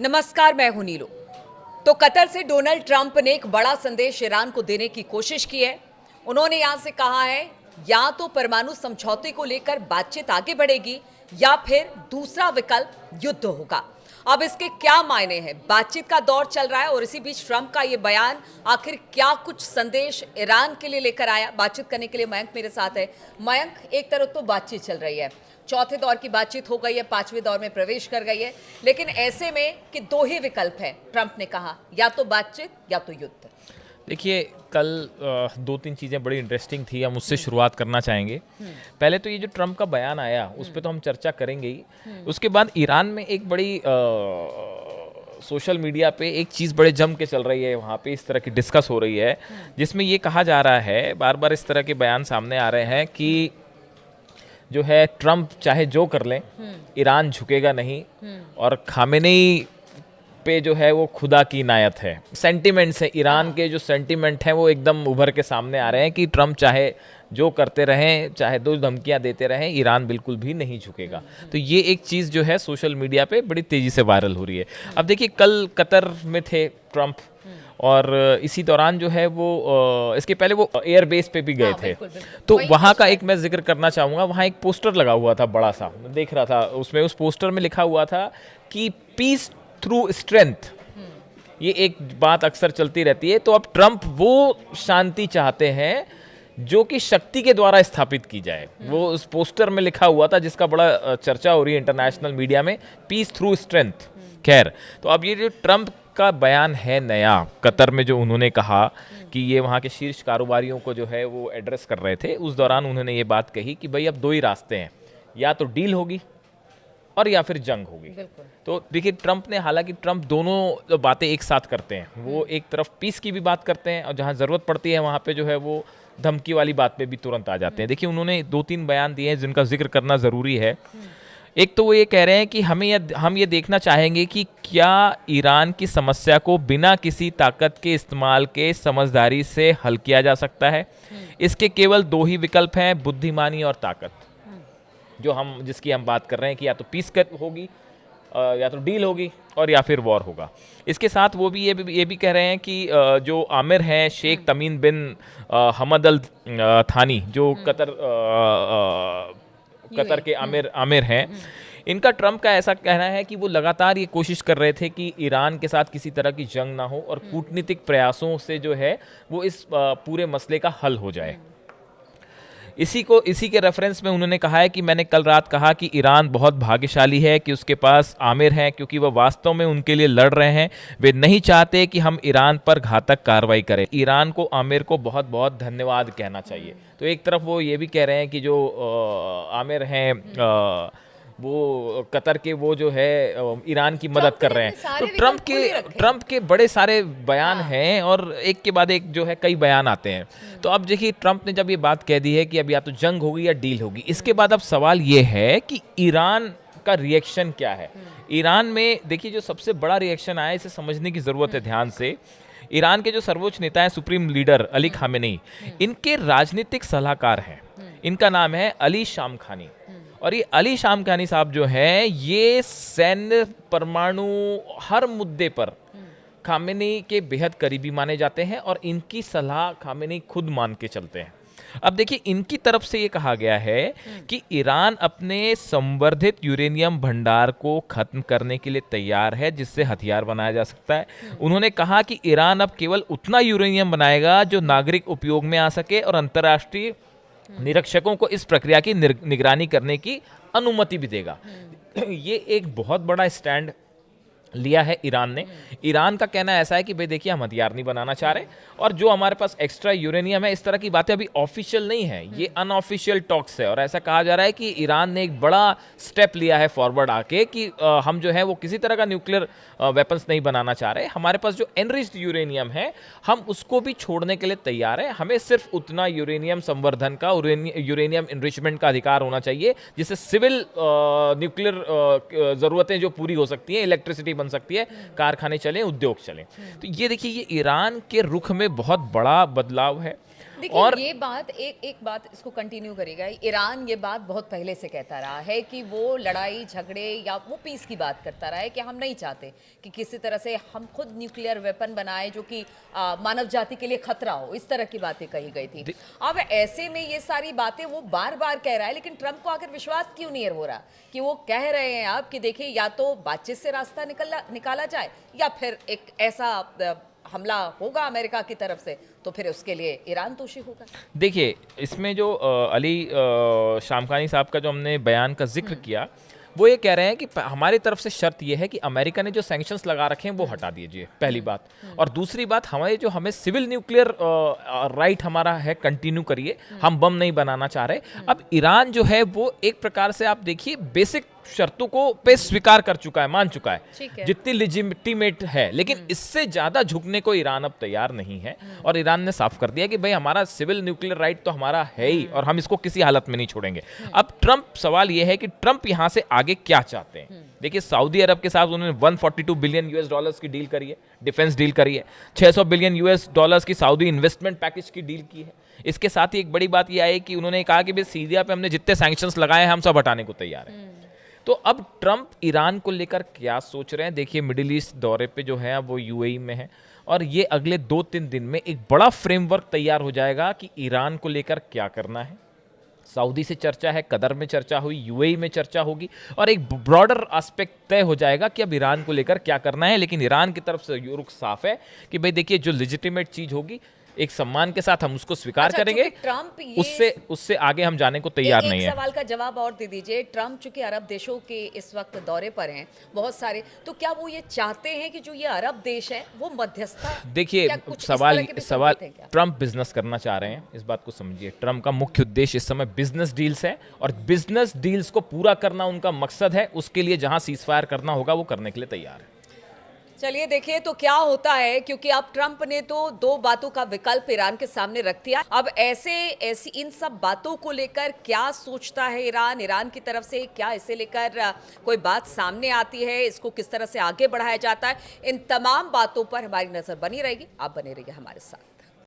नमस्कार, मैं हूं नीलू। तो कतर से डोनाल्ड ट्रंप ने एक बड़ा संदेश ईरान को देने की कोशिश की है। उन्होंने यहां से कहा है या तो परमाणु समझौते को लेकर बातचीत आगे बढ़ेगी या फिर दूसरा विकल्प युद्ध होगा। अब इसके क्या मायने हैं? बातचीत का दौर चल रहा है और इसी बीच ट्रंप का यह बयान आखिर क्या कुछ संदेश ईरान के लिए लेकर आया? बातचीत करने के लिए मयंक मेरे साथ है। मयंक, एक तरफ तो बातचीत चल रही है, चौथे दौर की बातचीत हो गई है, पांचवें दौर में प्रवेश कर गई है, लेकिन ऐसे में कि दो ही विकल्प हैं, ट्रंप ने कहा या तो बातचीत या तो युद्ध। देखिए, कल दो तीन चीज़ें बड़ी इंटरेस्टिंग थी, हम उससे शुरुआत करना चाहेंगे। पहले तो ये जो ट्रंप का बयान आया उस पर तो हम चर्चा करेंगे ही। उसके बाद ईरान में एक बड़ी सोशल मीडिया पे एक चीज़ बड़े जम के चल रही है, वहाँ पे इस तरह की डिस्कस हो रही है जिसमें ये कहा जा रहा है, बार बार इस तरह के बयान सामने आ रहे हैं कि जो है ट्रंप चाहे जो कर लें ईरान झुकेगा नहीं, और खामेनेई पे जो है वो खुदा की इनायत है। सेंटिमेंट्स है, ईरान के जो सेंटिमेंट हैं वो एकदम उभर के सामने आ रहे हैं कि ट्रंप चाहे जो करते रहें, चाहे दो धमकियां देते रहें, ईरान बिल्कुल भी नहीं झुकेगा। तो ये एक चीज़ जो है सोशल मीडिया पे बड़ी तेज़ी से वायरल हो रही है। अब देखिए, कल कतर में थे ट्रंप, और इसी दौरान जो है वो इसके पहले वो एयर बेस पे भी गए थे। तो वहाँ का एक मैं जिक्र करना चाहूँगा, वहाँ एक पोस्टर लगा हुआ था बड़ा सा, मैं देख रहा था, उसमें उस पोस्टर में लिखा हुआ था कि पीस थ्रू स्ट्रेंथ। ये एक बात अक्सर चलती रहती है। तो अब ट्रंप वो शांति चाहते हैं जो कि शक्ति के द्वारा स्थापित की जाए। वो उस पोस्टर में लिखा हुआ था जिसका बड़ा चर्चा हो रही है इंटरनेशनल मीडिया में, पीस थ्रू स्ट्रेंथ। खैर, तो अब ये जो ट्रंप का बयान है नया, कतर में जो उन्होंने कहा कि ये वहाँ के शीर्ष कारोबारियों को जो है वो एड्रेस कर रहे थे, उस दौरान उन्होंने ये बात कही कि भाई अब दो ही रास्ते हैं, या तो डील होगी और या फिर जंग होगी। तो देखिए, ट्रंप ने, हालांकि ट्रंप दोनों बातें एक साथ करते हैं, वो एक तरफ पीस की भी बात करते हैं और जहां ज़रूरत पड़ती है वहां पे जो है वो धमकी वाली बात पे भी तुरंत आ जाते हैं। देखिए, उन्होंने दो तीन बयान दिए हैं जिनका जिक्र करना ज़रूरी है। एक तो वो ये कह रहे हैं कि हम ये देखना चाहेंगे कि क्या ईरान की समस्या को बिना किसी ताकत के इस्तेमाल के समझदारी से हल किया जा सकता है। इसके केवल दो ही विकल्प हैं, बुद्धिमानी और ताकत, जिसकी हम बात कर रहे हैं कि या तो पीस होगी, या तो डील होगी, और या फिर वॉर होगा। इसके साथ वो भी ये भी कह रहे हैं कि जो आमिर हैं शेख तमीम बिन हमद अल थानी, जो कतर के आमिर हैं, इनका ट्रंप का ऐसा कहना है कि वो लगातार ये कोशिश कर रहे थे कि ईरान के साथ किसी तरह की जंग ना हो और कूटनीतिक प्रयासों से जो है वो इस पूरे मसले का हल हो जाए। इसी के रेफरेंस में उन्होंने कहा है कि मैंने कल रात कहा कि ईरान बहुत भाग्यशाली है कि उसके पास आमिर हैं, क्योंकि वह वास्तव में उनके लिए लड़ रहे हैं। वे नहीं चाहते कि हम ईरान पर घातक कार्रवाई करें। ईरान को आमिर को बहुत बहुत धन्यवाद कहना चाहिए। तो एक तरफ वो ये भी कह रहे हैं कि जो आमिर हैं वो कतर के, वो जो है ईरान की मदद कर रहे हैं। तो ट्रंप के बड़े सारे बयान हैं और एक के बाद एक जो है कई बयान आते हैं। तो अब देखिए, ट्रंप ने जब ये बात कह दी है कि अब या तो जंग होगी या डील होगी, इसके बाद अब सवाल ये है कि ईरान का रिएक्शन क्या है। ईरान में देखिए, जो सबसे बड़ा रिएक्शन आया, इसे समझने की जरूरत है ध्यान से। ईरान के जो सर्वोच्च नेता हैं, सुप्रीम लीडर अली खामेनेई, इनके राजनीतिक सलाहकार हैं, इनका नाम है अली शामखानी। और ये अली शामखानी साहब जो हैं, ये सैन्य, परमाणु, हर मुद्दे पर खामेनेई के बेहद करीबी माने जाते हैं और इनकी सलाह खामेनेई खुद मान के चलते हैं। अब देखिए, इनकी तरफ से ये कहा गया है कि ईरान अपने संवर्धित यूरेनियम भंडार को खत्म करने के लिए तैयार है, जिससे हथियार बनाया जा सकता है। उन्होंने कहा कि ईरान अब केवल उतना यूरेनियम बनाएगा जो नागरिक उपयोग में आ सके और अंतर्राष्ट्रीय निरीक्षकों को इस प्रक्रिया की निगरानी करने की अनुमति भी देगा। ये एक बहुत बड़ा स्टैंड लिया है ईरान ने। ईरान का कहना ऐसा है कि भाई देखिए, हम हथियार नहीं बनाना चाह रहे, और जो हमारे पास एक्स्ट्रा यूरेनियम है, इस तरह की बातें अभी ऑफिशियल नहीं है, ये अनऑफिशियल टॉक्स है। और ऐसा कहा जा रहा है कि ईरान ने एक बड़ा स्टेप लिया है फॉरवर्ड आके कि हम जो है वो किसी तरह का न्यूक्लियर वेपन्स नहीं बनाना चाह रहे। हमारे पास जो एनरिच्ड यूरेनियम है, हम उसको भी छोड़ने के लिए तैयार है। हमें सिर्फ उतना यूरेनियम संवर्धन का, यूरेनियम इनरिचमेंट का अधिकार होना चाहिए जिससे सिविल न्यूक्लियर ज़रूरतें जो पूरी हो सकती हैं, इलेक्ट्रिसिटी बन सकती है, कारखाने चलें, उद्योग चलें। तो ये देखिए, ये ईरान के रुख में बहुत बड़ा बदलाव है। देखिए और ये बात एक बात इसको कंटिन्यू करेगा। ईरान ये बात बहुत पहले से कहता रहा है कि वो लड़ाई झगड़े या वो पीस की बात करता रहा है कि हम नहीं चाहते कि किसी तरह से हम खुद न्यूक्लियर वेपन बनाए जो कि मानव जाति के लिए खतरा हो, इस तरह की बातें कही गई थी। अब ऐसे में ये सारी बातें वो बार बार कह रहा है, लेकिन ट्रंप को आखिर विश्वास क्यों नहीं हो रहा कि वो कह रहे हैं अब कि देखिए या तो बातचीत से रास्ता निकाला जाए या फिर एक ऐसा हमला होगा अमेरिका की तरफ से तो फिर उसके लिए ईरान दोषी होगा। देखिए इसमें जो अली शामखानी साहब का जो हमने बयान का जिक्र किया, वो ये कह रहे हैं कि हमारी तरफ से शर्त ये है कि अमेरिका ने जो सैंक्शंस लगा रखे हैं वो हटा दीजिए, पहली बात। और दूसरी बात, हमें सिविल न्यूक्लियर राइट हमारा है, कंटिन्यू करिए, हम बम नहीं बनाना चाह रहे। अब ईरान जो है वो एक प्रकार से आप देखिए बेसिक शर्तों को पे स्वीकार कर चुका है, मान चुका है जितनी लेजिटिमेट है, लेकिन इससे ज्यादा झुकने को ईरान अब तैयार नहीं है। और ईरान ने साफ कर दिया कि भाई हमारा सिविल न्यूक्लियर राइट तो हमारा है ही और हम इसको किसी हालत में नहीं छोड़ेंगे। अब ट्रंप, सवाल यह है कि ट्रंप यहां से आगे क्या चाहते हैं। देखिए सऊदी अरब के साथ उन्होंने 142 बिलियन यूएस डॉलर्स की डील करी है, डिफेंस डील करी है, 600 बिलियन यूएस डॉलर्स की सऊदी इन्वेस्टमेंट पैकेज की डील की है। इसके साथ ही एक बड़ी बात यह आई कि उन्होंने कहा कि भाई सीरिया पे हमने जितने सैंक्शंस लगाए हैं हम सब हटाने को तैयार हैं। तो अब ट्रंप ईरान को लेकर क्या सोच रहे हैं? देखिए मिडिल ईस्ट दौरे पे जो है वो यूएई में है और ये अगले 2-3 दिन में एक बड़ा फ्रेमवर्क तैयार हो जाएगा कि ईरान को लेकर क्या करना है। सऊदी से चर्चा है, कतर में चर्चा हुई, यूएई में चर्चा होगी और एक ब्रॉडर एस्पेक्ट तय हो जाएगा कि अब ईरान को लेकर क्या करना है। लेकिन ईरान की तरफ से रुख साफ है कि भाई देखिए जो लेजिटिमेट चीज होगी एक सम्मान के साथ हम उसको स्वीकार करेंगे, ट्रंप उससे आगे हम जाने को तैयार नहीं है। सवाल का जवाब और दे दीजिए। ट्रंप चूंकि अरब देशों के इस वक्त दौरे पर हैं बहुत सारे, तो क्या वो ये चाहते हैं कि जो ये अरब देश है वो मध्यस्थता? देखिए सवाल ट्रंप बिजनेस करना चाह रहे हैं, इस बात को समझिए। ट्रंप का मुख्य उद्देश्य इस समय बिजनेस डील्स है और बिजनेस डील्स को पूरा करना उनका मकसद है। उसके लिए जहां सीजफायर करना होगा वो करने के लिए तैयार है। चलिए देखिए तो क्या होता है, क्योंकि अब ट्रंप ने तो 2 बातों का विकल्प ईरान के सामने रख दिया। अब ऐसी इन सब बातों को लेकर क्या सोचता है ईरान की तरफ से, क्या इसे लेकर कोई बात सामने आती है, इसको किस तरह से आगे बढ़ाया जाता है, इन तमाम बातों पर हमारी नजर बनी रहेगी। आप बने रहिए हमारे साथ।